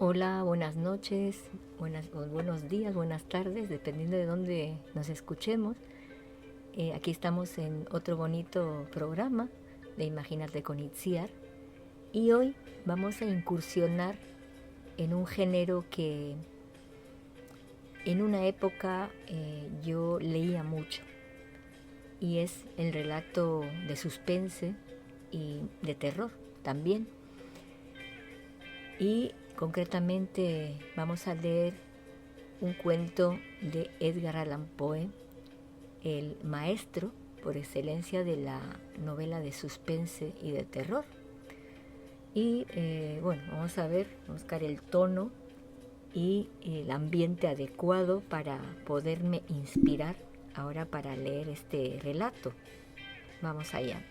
Hola, buenas noches, buenos días, buenas tardes, dependiendo de dónde nos escuchemos. Aquí estamos en otro bonito programa de Imagínate con Itziar y hoy vamos a incursionar en un género que en una época yo leía mucho y es el relato de suspense y de terror también. Y concretamente vamos a leer un cuento de Edgar Allan Poe, el maestro por excelencia de la novela de suspense y de terror. Y bueno, vamos a ver, vamos a buscar el tono y el ambiente adecuado para poderme inspirar ahora para leer este relato. Vamos allá.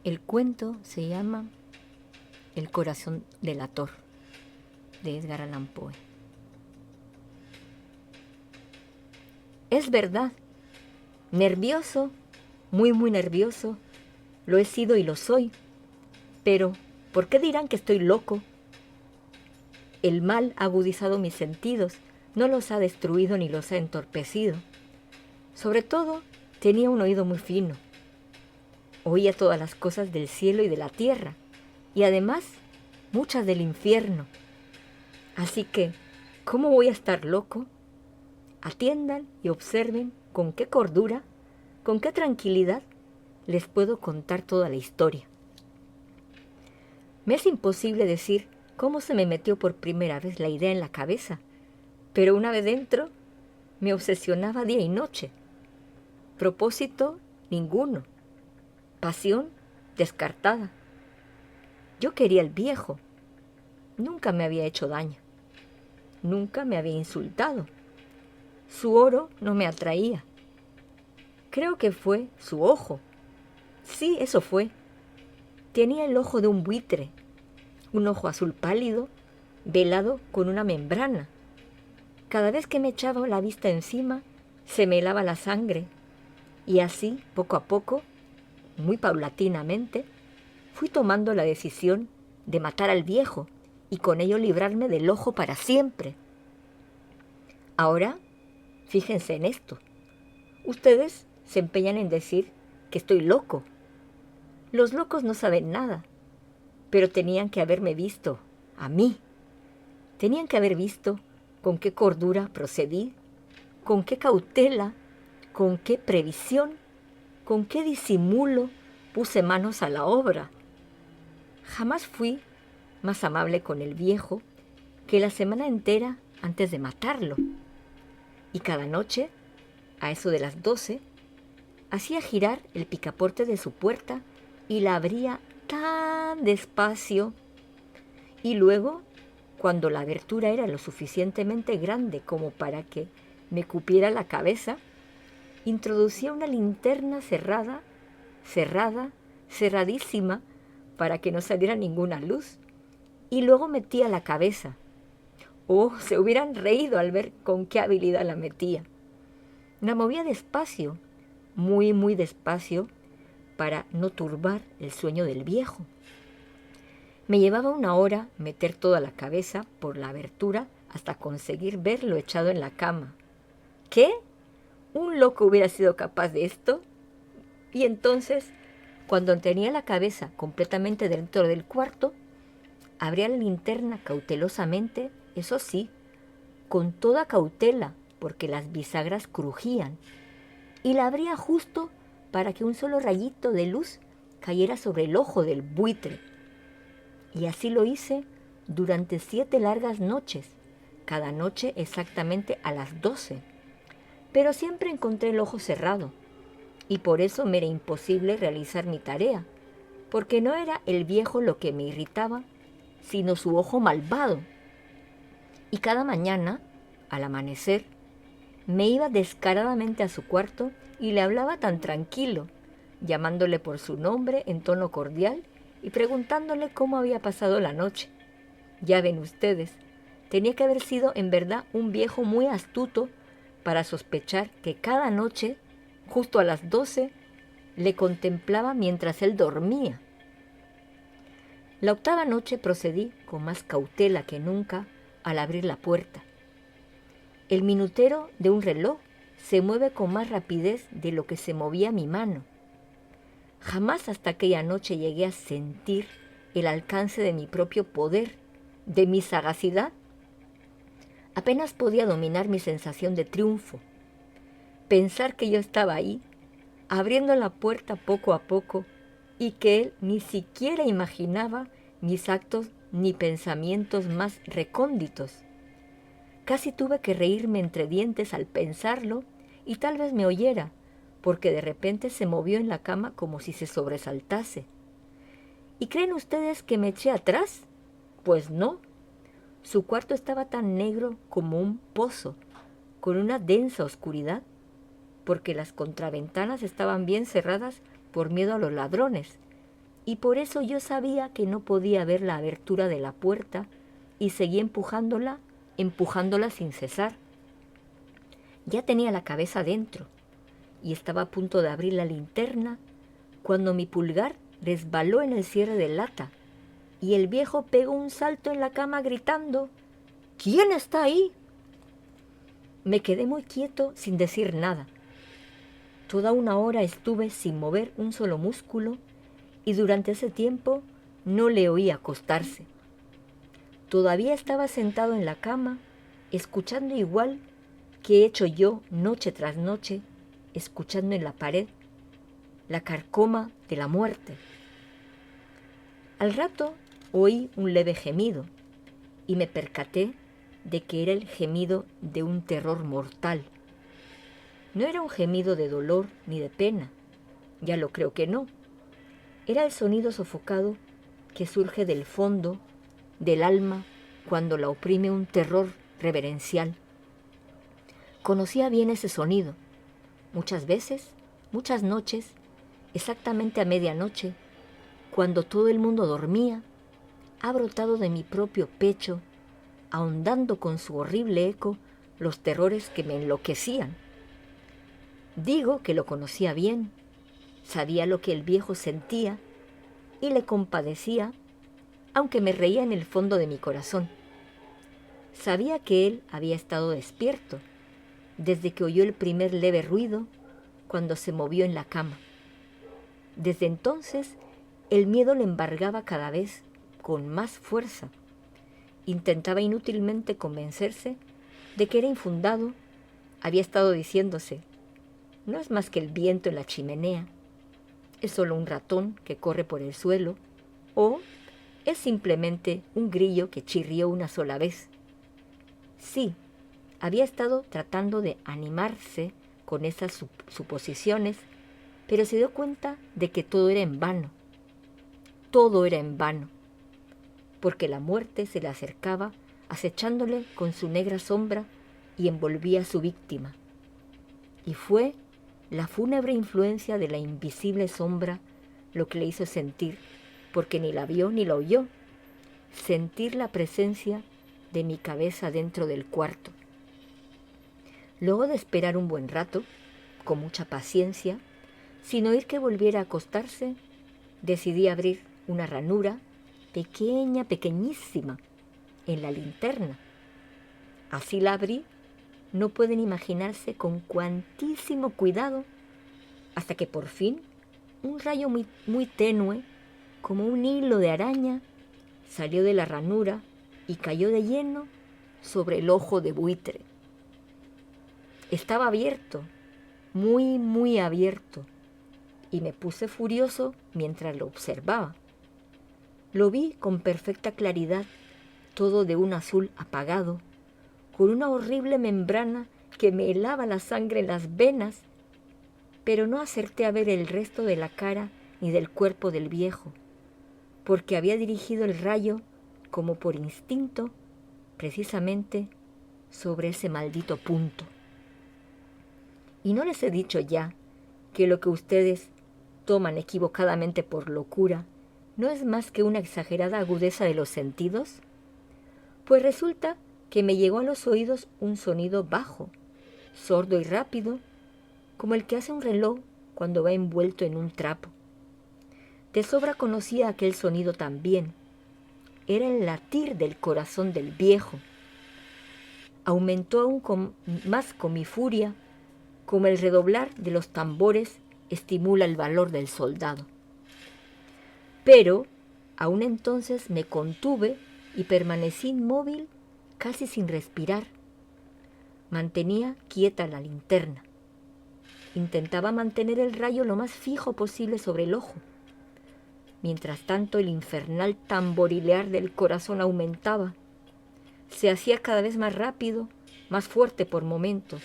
El cuento se llama El corazón delator, de Edgar Allan Poe. Es verdad, nervioso, muy nervioso, lo he sido y lo soy, pero ¿por qué dirán que estoy loco? El mal ha agudizado mis sentidos, no los ha destruido ni los ha entorpecido. Sobre todo, tenía un oído muy fino. Oía todas las cosas del cielo y de la tierra, y además muchas del infierno. Así que, ¿cómo voy a estar loco? Atiendan y observen con qué cordura, con qué tranquilidad les puedo contar toda la historia. Me es imposible decir cómo se me metió por primera vez la idea en la cabeza, pero una vez dentro me obsesionaba día y noche. Propósito ninguno. Pasión descartada. Yo quería al viejo. Nunca me había hecho daño. Nunca me había insultado. Su oro no me atraía. Creo que fue su ojo. Sí, eso fue. Tenía el ojo de un buitre, un ojo azul pálido, velado con una membrana. Cada vez que me echaba la vista encima, se me helaba la sangre, y así, poco a poco, muy paulatinamente, fui tomando la decisión de matar al viejo y con ello librarme del ojo para siempre. Ahora, fíjense en esto. Ustedes se empeñan en decir que estoy loco. Los locos no saben nada, pero tenían que haberme visto a mí. Tenían que haber visto con qué cordura procedí, con qué cautela, con qué previsión, con qué disimulo puse manos a la obra. Jamás fui más amable con el viejo que la semana entera antes de matarlo. Y cada noche, a eso de las 12, hacía girar el picaporte de su puerta y la abría tan despacio. Y luego, cuando la abertura era lo suficientemente grande como para que me cupiera la cabeza, introducía una linterna cerradísima, para que no saliera ninguna luz, y luego metía la cabeza. Oh, se hubieran reído al ver con qué habilidad la metía. La movía despacio, muy despacio, para no turbar el sueño del viejo. Me llevaba 1 hora meter toda la cabeza por la abertura hasta conseguir verlo echado en la cama. ¿Qué? ¿Un loco hubiera sido capaz de esto? Y entonces, cuando tenía la cabeza completamente dentro del cuarto, abría la linterna cautelosamente, eso sí, con toda cautela, porque las bisagras crujían, y la abría justo para que un solo rayito de luz cayera sobre el ojo del buitre. Y así lo hice durante 7 largas noches, cada noche exactamente a las 12. Pero siempre encontré el ojo cerrado, y por eso me era imposible realizar mi tarea, porque no era el viejo lo que me irritaba, sino su ojo malvado. Y cada mañana, al amanecer, me iba descaradamente a su cuarto y le hablaba tan tranquilo, llamándole por su nombre en tono cordial y preguntándole cómo había pasado la noche. Ya ven ustedes, tenía que haber sido en verdad un viejo muy astuto para sospechar que cada noche, justo a las 12, le contemplaba mientras él dormía. La octava noche procedí con más cautela que nunca al abrir la puerta. El minutero de un reloj se mueve con más rapidez de lo que se movía mi mano. Jamás hasta aquella noche llegué a sentir el alcance de mi propio poder, de mi sagacidad. Apenas podía dominar mi sensación de triunfo. Pensar que yo estaba ahí, abriendo la puerta poco a poco, y que él ni siquiera imaginaba mis actos ni pensamientos más recónditos. Casi tuve que reírme entre dientes al pensarlo, y tal vez me oyera, porque de repente se movió en la cama como si se sobresaltase. ¿Y creen ustedes que me eché atrás? Pues no. Su cuarto estaba tan negro como un pozo, con una densa oscuridad, porque las contraventanas estaban bien cerradas por miedo a los ladrones, y por eso yo sabía que no podía ver la abertura de la puerta y seguí empujándola sin cesar. Ya tenía la cabeza dentro y estaba a punto de abrir la linterna cuando mi pulgar resbaló en el cierre de lata y el viejo pegó un salto en la cama gritando: «¿Quién está ahí?». Me quedé muy quieto sin decir nada. Toda una hora estuve sin mover un solo músculo y durante ese tiempo no le oí acostarse. Todavía estaba sentado en la cama, escuchando igual que he hecho yo noche tras noche, escuchando en la pared la carcoma de la muerte. Al rato oí un leve gemido y me percaté de que era el gemido de un terror mortal. No era un gemido de dolor ni de pena, ya lo creo que no. Era el sonido sofocado que surge del fondo del alma cuando la oprime un terror reverencial. Conocía bien ese sonido. Muchas veces, muchas noches, exactamente a medianoche, cuando todo el mundo dormía, ha brotado de mi propio pecho, ahondando con su horrible eco los terrores que me enloquecían. Digo que lo conocía bien, sabía lo que el viejo sentía y le compadecía, aunque me reía en el fondo de mi corazón. Sabía que él había estado despierto desde que oyó el primer leve ruido cuando se movió en la cama. Desde entonces, el miedo le embargaba cada vez con más fuerza. Intentaba inútilmente convencerse de que era infundado. Había estado diciéndose: no es más que el viento en la chimenea, es solo un ratón que corre por el suelo, o es simplemente un grillo que chirrió una sola vez. Sí, había estado tratando de animarse con esas suposiciones, pero se dio cuenta de que todo era en vano. Todo era en vano, porque la muerte se le acercaba acechándole con su negra sombra y envolvía a su víctima. Y fue la fúnebre influencia de la invisible sombra lo que le hizo sentir, porque ni la vio ni la oyó, sentir la presencia de mi cabeza dentro del cuarto. Luego de esperar un buen rato, con mucha paciencia, sin oír que volviera a acostarse, decidí abrir una ranura pequeña, pequeñísima, en la linterna. Así la abrí, no pueden imaginarse con cuantísimo cuidado, hasta que por fin un rayo muy, muy tenue, como un hilo de araña, salió de la ranura y cayó de lleno sobre el ojo de buitre. Estaba abierto, muy, muy abierto, y me puse furioso mientras lo observaba. Lo vi con perfecta claridad, todo de un azul apagado, con una horrible membrana que me helaba la sangre en las venas, pero no acerté a ver el resto de la cara ni del cuerpo del viejo, porque había dirigido el rayo, como por instinto, precisamente sobre ese maldito punto. Y no les he dicho ya que lo que ustedes toman equivocadamente por locura no es más que una exagerada agudeza de los sentidos. Pues resulta que me llegó a los oídos un sonido bajo, sordo y rápido, como el que hace un reloj cuando va envuelto en un trapo. De sobra conocía aquel sonido también. Era el latir del corazón del viejo. Aumentó aún más con mi furia, como el redoblar de los tambores estimula el valor del soldado. Pero aún entonces me contuve y permanecí inmóvil, casi sin respirar. Mantenía quieta la linterna. Intentaba mantener el rayo lo más fijo posible sobre el ojo. Mientras tanto, el infernal tamborilear del corazón aumentaba. Se hacía cada vez más rápido, más fuerte por momentos.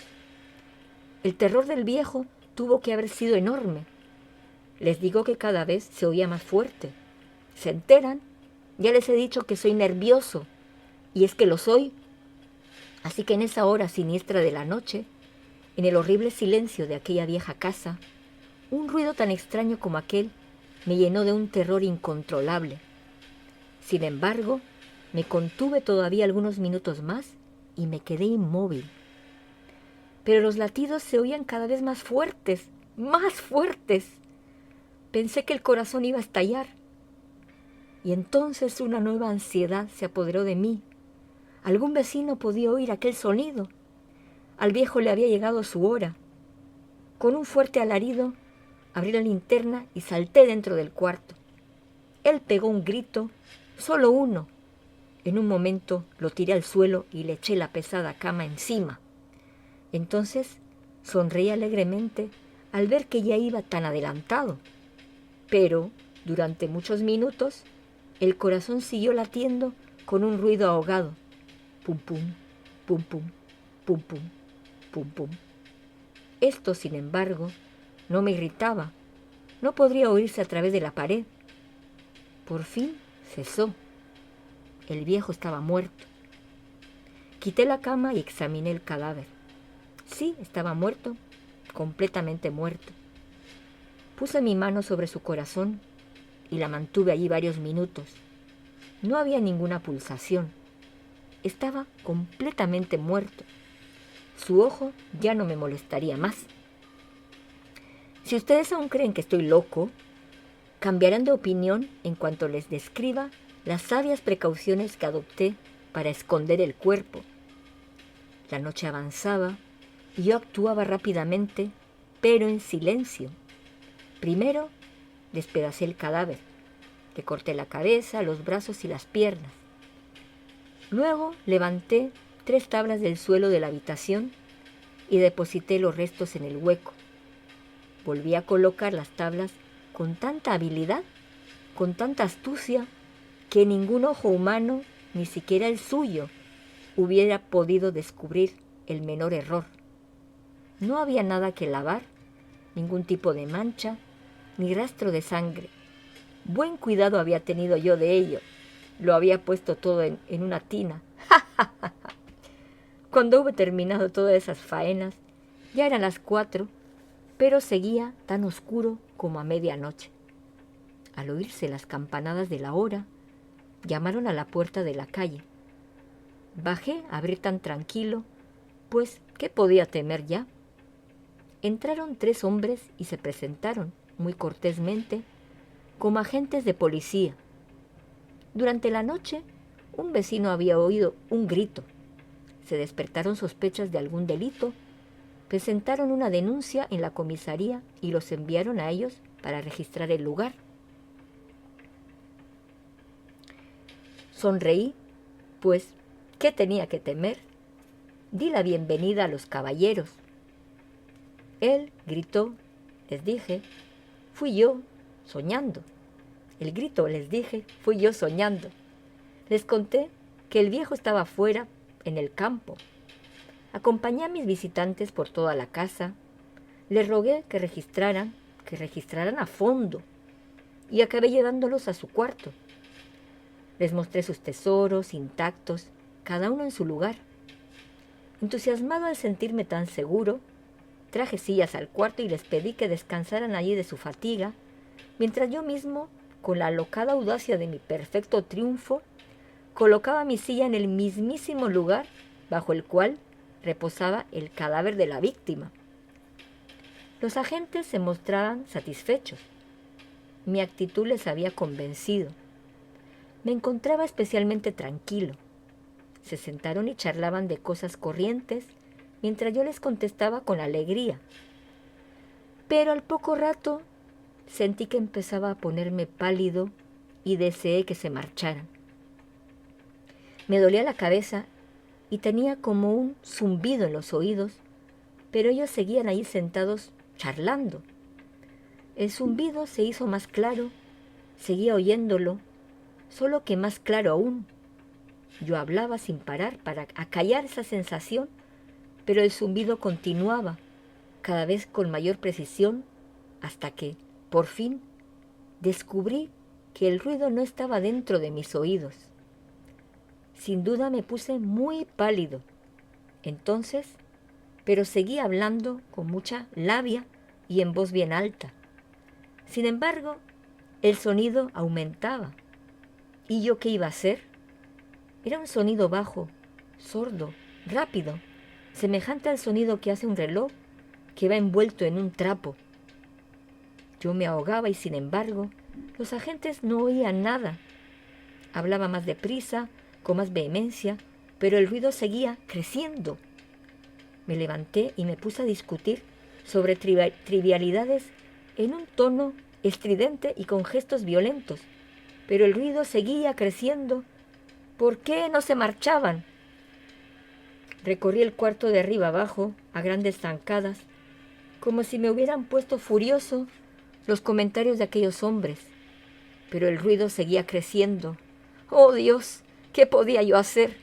El terror del viejo tuvo que haber sido enorme. Les digo que cada vez se oía más fuerte. ¿Se enteran? Ya les he dicho que soy nervioso, y es que lo soy. Así que en esa hora siniestra de la noche, en el horrible silencio de aquella vieja casa, un ruido tan extraño como aquel me llenó de un terror incontrolable. Sin embargo, me contuve todavía algunos minutos más y me quedé inmóvil. Pero los latidos se oían cada vez más fuertes, más fuertes. Pensé que el corazón iba a estallar. Y entonces una nueva ansiedad se apoderó de mí. Algún vecino podía oír aquel sonido. Al viejo le había llegado su hora. Con un fuerte alarido, abrí la linterna y salté dentro del cuarto. Él pegó un grito, solo uno. En un momento lo tiré al suelo y le eché la pesada cama encima. Entonces sonreí alegremente al ver que ya iba tan adelantado. Pero durante muchos minutos el corazón siguió latiendo con un ruido ahogado. Pum pum, pum pum, pum pum, pum pum. Esto, sin embargo, no me irritaba. No podría oírse a través de la pared. Por fin cesó. El viejo estaba muerto. Quité la cama y examiné el cadáver. Sí, estaba muerto, completamente muerto. Puse mi mano sobre su corazón y la mantuve allí varios minutos. No había ninguna pulsación. Estaba completamente muerto. Su ojo ya no me molestaría más. Si ustedes aún creen que estoy loco, cambiarán de opinión en cuanto les describa las sabias precauciones que adopté para esconder el cuerpo. La noche avanzaba y yo actuaba rápidamente, pero en silencio. Primero, despedacé el cadáver. Le corté la cabeza, los brazos y las piernas. Luego levanté 3 tablas del suelo de la habitación y deposité los restos en el hueco. Volví a colocar las tablas con tanta habilidad, con tanta astucia, que ningún ojo humano, ni siquiera el suyo, hubiera podido descubrir el menor error. No había nada que lavar, ningún tipo de mancha, ni rastro de sangre. Buen cuidado había tenido yo de ello. Lo había puesto todo en una tina. Cuando hube terminado todas esas faenas, ya eran las 4, pero seguía tan oscuro como a medianoche. Al oírse las campanadas de la hora, llamaron a la puerta de la calle. Bajé a abrir tan tranquilo, pues, ¿qué podía temer ya? Entraron 3 hombres y se presentaron, muy cortésmente, como agentes de policía. Durante la noche, un vecino había oído un grito. Se despertaron sospechas de algún delito, presentaron una denuncia en la comisaría y los enviaron a ellos para registrar el lugar. Sonreí, pues, ¿qué tenía que temer? Di la bienvenida a los caballeros. Él gritó, les dije, fui yo, soñando. El grito, les dije, fui yo soñando. Les conté que el viejo estaba fuera, en el campo. Acompañé a mis visitantes por toda la casa. Les rogué que registraran a fondo, y acabé llevándolos a su cuarto. Les mostré sus tesoros intactos, cada uno en su lugar. Entusiasmado al sentirme tan seguro, traje sillas al cuarto y les pedí que descansaran allí de su fatiga, mientras yo mismo, con la alocada audacia de mi perfecto triunfo, colocaba mi silla en el mismísimo lugar bajo el cual reposaba el cadáver de la víctima. Los agentes se mostraban satisfechos. Mi actitud les había convencido. Me encontraba especialmente tranquilo. Se sentaron y charlaban de cosas corrientes, mientras yo les contestaba con alegría. Pero al poco rato sentí que empezaba a ponerme pálido y deseé que se marcharan. Me dolía la cabeza y tenía como un zumbido en los oídos, pero ellos seguían ahí sentados charlando. El zumbido se hizo más claro, seguía oyéndolo, solo que más claro aún. Yo hablaba sin parar para acallar esa sensación, pero el zumbido continuaba, cada vez con mayor precisión, hasta que, por fin, descubrí que el ruido no estaba dentro de mis oídos. Sin duda me puse muy pálido. Entonces, pero seguí hablando con mucha labia y en voz bien alta. Sin embargo, el sonido aumentaba. ¿Y yo qué iba a hacer? Era un sonido bajo, sordo, rápido, semejante al sonido que hace un reloj que va envuelto en un trapo. Yo me ahogaba y, sin embargo, los agentes no oían nada. Hablaba más deprisa, con más vehemencia, pero el ruido seguía creciendo. Me levanté y me puse a discutir sobre trivialidades en un tono estridente y con gestos violentos, pero el ruido seguía creciendo. ¿Por qué no se marchaban? Recorrí el cuarto de arriba abajo, a grandes zancadas, como si me hubieran puesto furioso los comentarios de aquellos hombres, pero el ruido seguía creciendo. ¡Oh, Dios! ¿Qué podía yo hacer?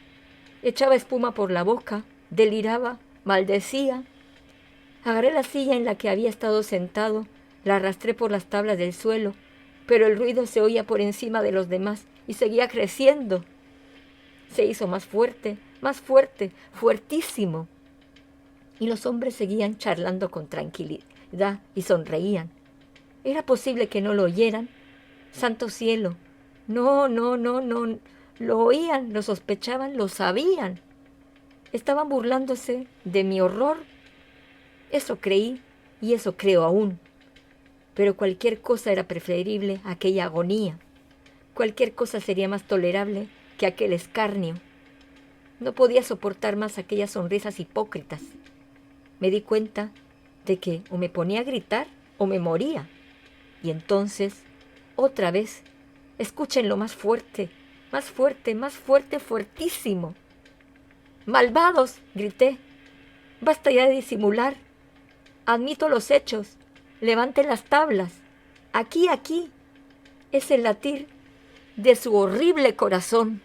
Echaba espuma por la boca, deliraba, maldecía. Agarré la silla en la que había estado sentado, la arrastré por las tablas del suelo, pero el ruido se oía por encima de los demás y seguía creciendo. Se hizo más fuerte, fuertísimo. Y los hombres seguían charlando con tranquilidad y sonreían. ¿Era posible que no lo oyeran? ¡Santo cielo! No, lo oían, lo sospechaban, lo sabían. Estaban burlándose de mi horror. Eso creí y eso creo aún. Pero cualquier cosa era preferible a aquella agonía. Cualquier cosa sería más tolerable que aquel escarnio. No podía soportar más aquellas sonrisas hipócritas. Me di cuenta de que o me ponía a gritar o me moría. Y entonces, otra vez, escúchenlo más fuerte, fuertísimo. ¡Malvados!, grité. Basta ya de disimular. Admito los hechos. Levanten las tablas. Aquí, es el latir de su horrible corazón.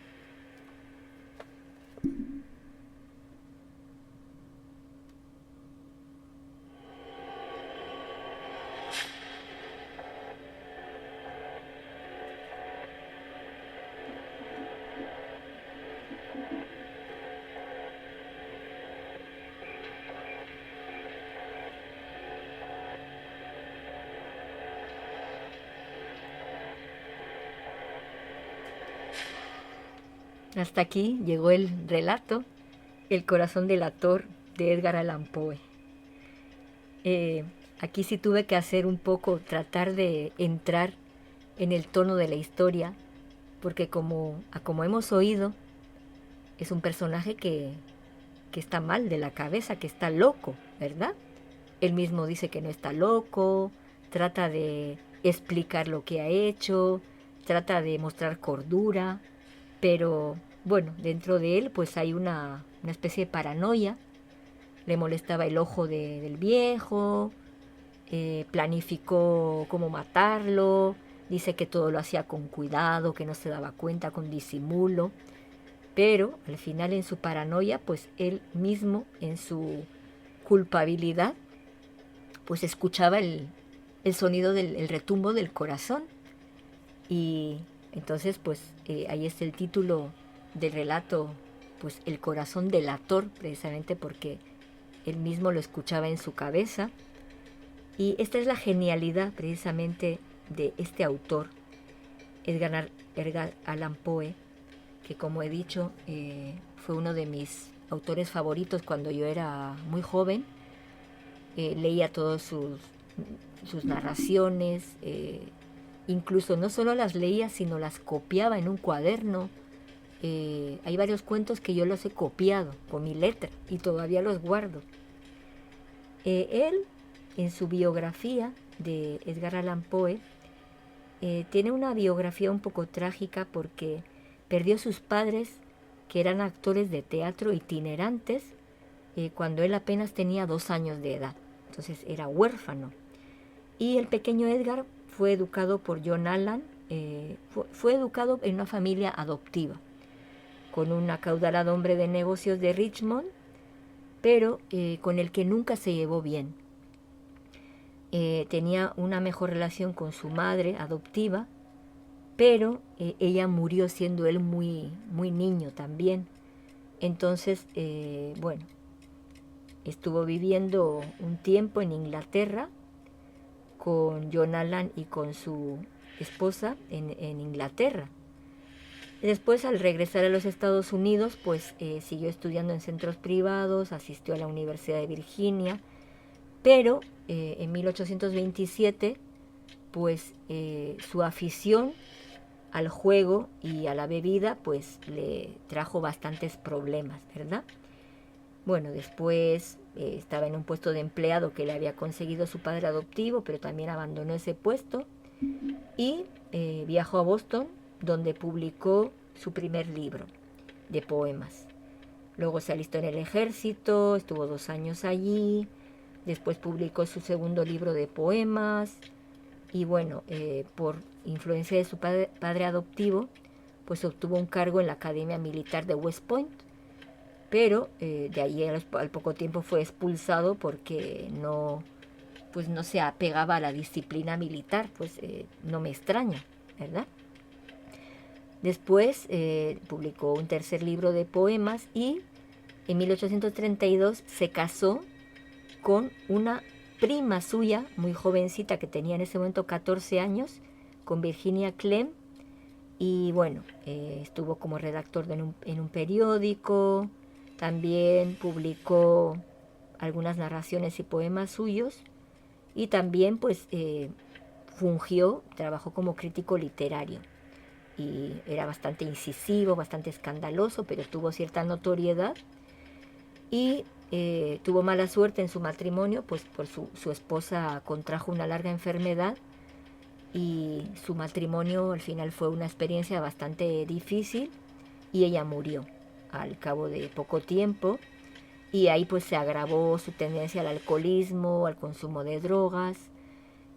Hasta aquí llegó el relato El corazón delator de Edgar Allan Poe. Aquí sí tuve que hacer un poco, tratar de entrar en el tono de la historia, porque como hemos oído, es un personaje que está mal de la cabeza, que está loco, ¿verdad? Él mismo dice que no está loco, trata de explicar lo que ha hecho, trata de mostrar cordura, pero bueno, dentro de él pues hay una especie de paranoia. Le molestaba el ojo del viejo, planificó cómo matarlo, dice que todo lo hacía con cuidado, que no se daba cuenta, con disimulo, pero al final en su paranoia, pues él mismo en su culpabilidad, pues escuchaba el sonido el retumbo del corazón. Y entonces pues ahí está el título del relato, pues El corazón delator, precisamente porque él mismo lo escuchaba en su cabeza. Y esta es la genialidad precisamente de este autor, Edgar Allan Poe, que como he dicho, fue uno de mis autores favoritos cuando yo era muy joven. Leía todas sus narraciones, incluso no solo las leía, sino las copiaba en un cuaderno. Hay varios cuentos que yo los he copiado con mi letra y todavía los guardo. Él, en su biografía de Edgar Allan Poe, tiene una biografía un poco trágica porque perdió a sus padres, que eran actores de teatro itinerantes, cuando él apenas tenía 2 años de edad. Entonces era huérfano. Y el pequeño Edgar fue educado por John Allan, fue educado en una familia adoptiva, con un acaudalado hombre de negocios de Richmond, pero con el que nunca se llevó bien. Tenía una mejor relación con su madre adoptiva, pero ella murió siendo él muy, muy niño también. Entonces, bueno, estuvo viviendo un tiempo en Inglaterra con John Allan y con su esposa en Inglaterra. Después, al regresar a los Estados Unidos, pues siguió estudiando en centros privados, asistió a la Universidad de Virginia, pero en 1827, pues su afición al juego y a la bebida, pues le trajo bastantes problemas, ¿verdad? Bueno, después estaba en un puesto de empleado que le había conseguido su padre adoptivo, pero también abandonó ese puesto y viajó a Boston, donde publicó su primer libro de poemas. Luego se alistó en el ejército, estuvo 2 años allí, después publicó su segundo libro de poemas y bueno, por influencia de su padre adoptivo, pues obtuvo un cargo en la Academia Militar de West Point, pero de allí al poco tiempo fue expulsado porque pues no se apegaba a la disciplina militar, pues no me extraña, ¿verdad? Después publicó un tercer libro de poemas y en 1832 se casó con una prima suya, muy jovencita, que tenía en ese momento 14 años, con Virginia Clem. Y bueno, estuvo como redactor en un periódico, también publicó algunas narraciones y poemas suyos y también pues trabajó como crítico literario y era bastante incisivo, bastante escandaloso, pero tuvo cierta notoriedad y tuvo mala suerte en su matrimonio, pues por su esposa contrajo una larga enfermedad y su matrimonio al final fue una experiencia bastante difícil y ella murió al cabo de poco tiempo y ahí pues se agravó su tendencia al alcoholismo, al consumo de drogas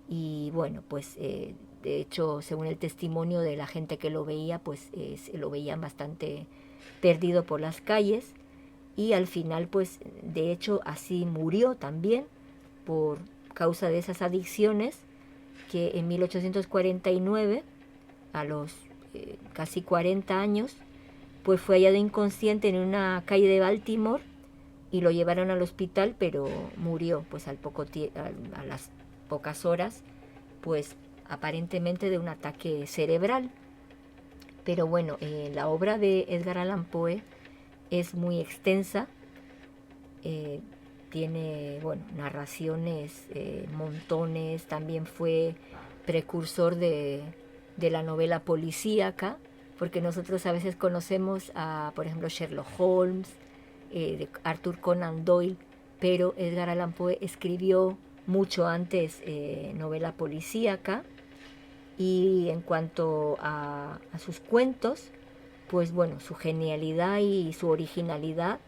y bueno, pues de hecho, según el testimonio de la gente que lo veía, pues lo veían bastante perdido por las calles y al final pues de hecho así murió también por causa de esas adicciones, que en 1849, a los casi 40 años, pues fue hallado inconsciente en una calle de Baltimore y lo llevaron al hospital, pero murió pues a las pocas horas, pues aparentemente de un ataque cerebral. Pero bueno, la obra de Edgar Allan Poe es muy extensa, tiene, bueno, narraciones, montones, también fue precursor de la novela policíaca, porque nosotros a veces conocemos a, por ejemplo, Sherlock Holmes, de Arthur Conan Doyle, pero Edgar Allan Poe escribió mucho antes novela policíaca. Y en cuanto a sus cuentos, pues bueno, su genialidad y su originalidad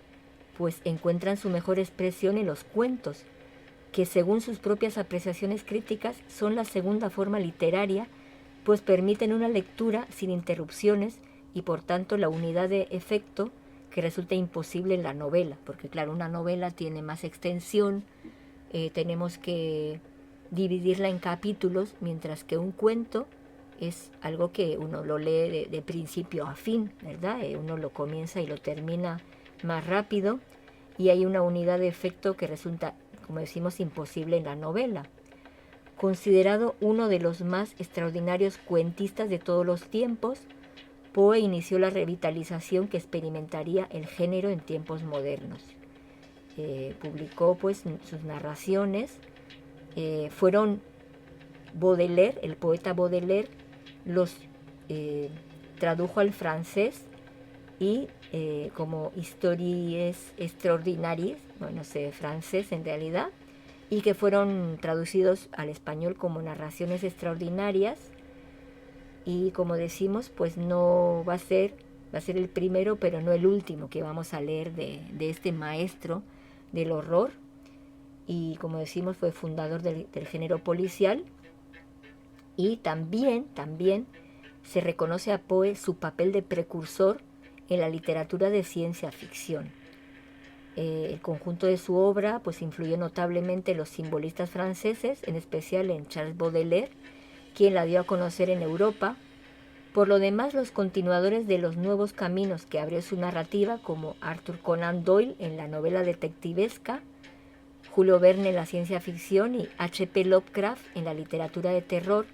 pues encuentran su mejor expresión en los cuentos, que según sus propias apreciaciones críticas son la segunda forma literaria, pues permiten una lectura sin interrupciones y por tanto la unidad de efecto que resulta imposible en la novela, porque claro, una novela tiene más extensión, tenemos que dividirla en capítulos, mientras que un cuento es algo que uno lo lee de principio a fin, ¿verdad? Uno lo comienza y lo termina más rápido y hay una unidad de efecto que resulta, como decimos, imposible en la novela. Considerado uno de los más extraordinarios cuentistas de todos los tiempos, Poe inició la revitalización que experimentaría el género en tiempos modernos. Publicó pues sus narraciones. Fueron Baudelaire, el poeta Baudelaire, los tradujo al francés y como historias extraordinarias, bueno, sé francés en realidad, y que fueron traducidos al español como narraciones extraordinarias. Y como decimos, pues no va a ser el primero, pero no el último que vamos a leer de este maestro del horror. Y como decimos, fue fundador del género policial. Y también se reconoce a Poe su papel de precursor en la literatura de ciencia ficción. El conjunto de su obra pues influyó notablemente en los simbolistas franceses, en especial en Charles Baudelaire, quien la dio a conocer en Europa. Por lo demás, los continuadores de los nuevos caminos que abrió su narrativa, como Arthur Conan Doyle en la novela detectivesca, Julio Verne en la ciencia ficción y H.P. Lovecraft en la literatura de terror,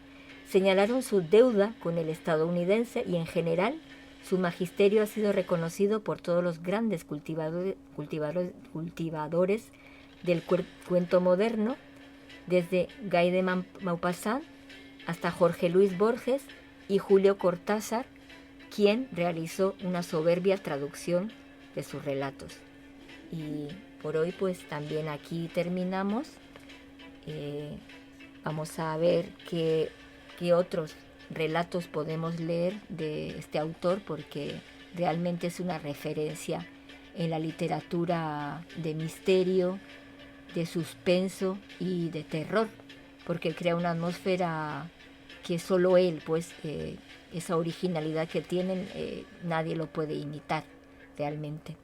señalaron su deuda con el estadounidense y en general su magisterio ha sido reconocido por todos los grandes cultivadores del cuento moderno, desde Guy de Maupassant hasta Jorge Luis Borges y Julio Cortázar, quien realizó una soberbia traducción de sus relatos. Y por hoy pues también aquí terminamos. Vamos a ver qué otros relatos podemos leer de este autor, porque realmente es una referencia en la literatura de misterio, de suspenso y de terror, porque crea una atmósfera que solo él, pues esa originalidad que tienen, nadie lo puede imitar realmente.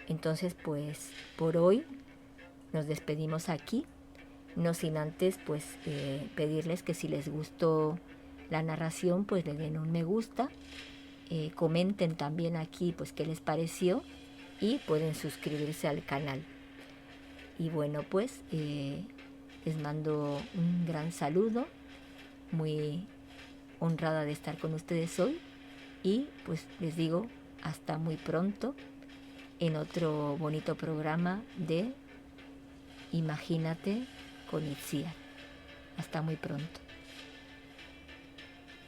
Entonces pues por hoy nos despedimos aquí, no sin antes pues pedirles que si les gustó la narración pues le den un me gusta, comenten también aquí pues qué les pareció y pueden suscribirse al canal. Y bueno pues les mando un gran saludo, muy honrada de estar con ustedes hoy y pues les digo hasta muy pronto en otro bonito programa de Imagínate con Itziar. Hasta muy pronto.